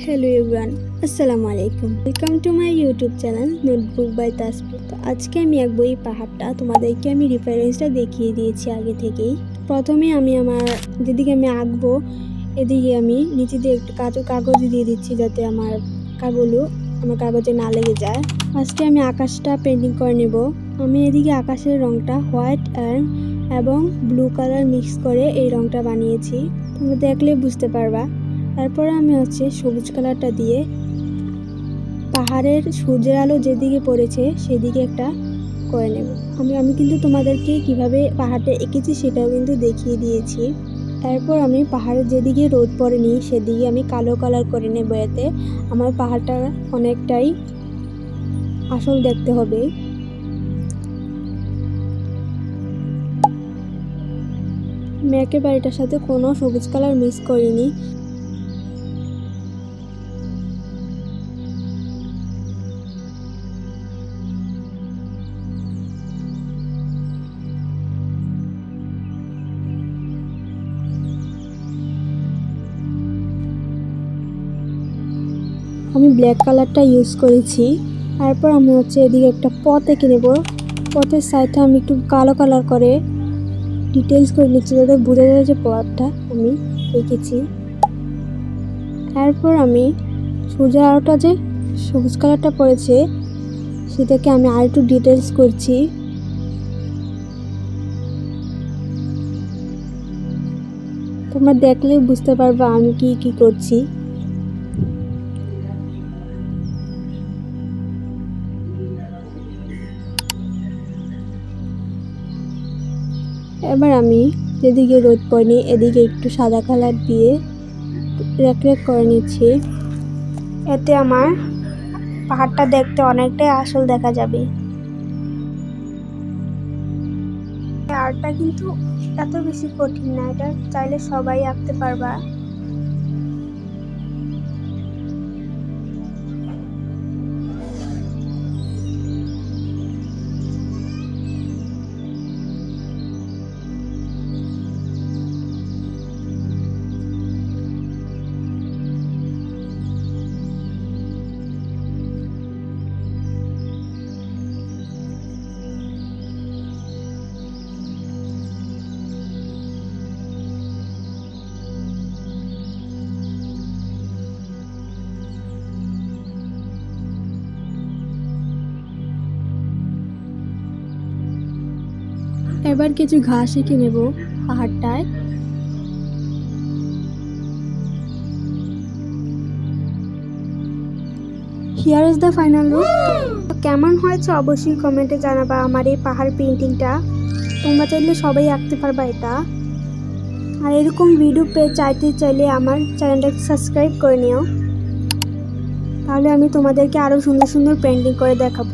Hello everyone আসসালামু আলাইকুম welcome to my YouTube channel notebook by Tasfi. তো আজকে আমি আঁকবো এই পাহাড়টা। তোমাদেরকে আমি রেফারেন্সটা দেখিয়ে দিয়েছি আগে থেকেই। প্রথমে আমি আমার যেদিকে আমি আঁকবো এদিকে আমি নিচে দিয়ে একটু কাগজ দিয়ে দিচ্ছি যাতে আমার কাগজে না লেগে যায়। আজকে আমি আকাশটা পেন্টিং করে নেব। আমি এদিকে আকাশের রংটা হোয়াইট এবং ব্লু কালার মিক্স করে এই রংটা বানিয়েছি, তোমরা দেখলে বুঝতে পারবা। তারপরে আমি সবুজ কালারটা দিয়ে পাহাড়ের সূর্যের আলো যেদিকে পড়েছে সেদিকে একটা করে নেব। আমি কিন্তু তোমাদেরকে কিভাবে পাহাড়টা এঁকেছি সেটাও কিন্তু দেখিয়ে দিয়েছি। এরপর আমি পাহাড়ের যেদিকে রোদ পড়েনি সেদিকে আমি কালো কালার করে নেব, এতে আমার পাহাড়টা অনেকটাই আসল দেখতে হবে। আমি একেবারে এটার সাথে কোনো সবুজ কালার মিক্স করিনি। আমি ব্ল্যাক কালারটা ইউজ করেছি। তারপর আমি এদিকে একটা পথ এঁকে নেব। পথের সাইডটা আমি একটু কালো কালার করে ডিটেলস করে নিচ্ছি যাতে বোঝা যায় যে পথটা আমি এঁকেছি। তারপর আমি সূর্যের আলোটা যে সবুজ কালারটা পড়েছে সেটাকে আমি আর একটু ডিটেলস করছি। তোমরা দেখলে বুঝতে পারবা আমি কি করছি। এবার আমি যেদিকে রোদ পড়েনি এদিকে একটু সাদা কালার দিয়ে রেক করে নিচ্ছি, এতে আমার পাহাড়টা দেখতে অনেকটাই আসল দেখা যাবে। আর্টটা কিন্তু এত বেশি কঠিন না, এটা চাইলে সবাই আঁকতে পারবা। এবার কিছু ঘাস এঁকে নেব পাহাড়টায়। Here is the final look. কেমন হয়েছে অবশ্যই কমেন্টে জানাবা আমার এই পাহাড় পেইন্টিংটা। তোমরা চাইলে সবাই আঁকতে পারবা এটা। আর এরকম ভিডিও চাইতে চাইলে আমার চ্যানেলটাকে সাবস্ক্রাইব করে নিও, তাহলে আমি তোমাদেরকে আরও সুন্দর সুন্দর পেইন্টিং করে দেখাবো।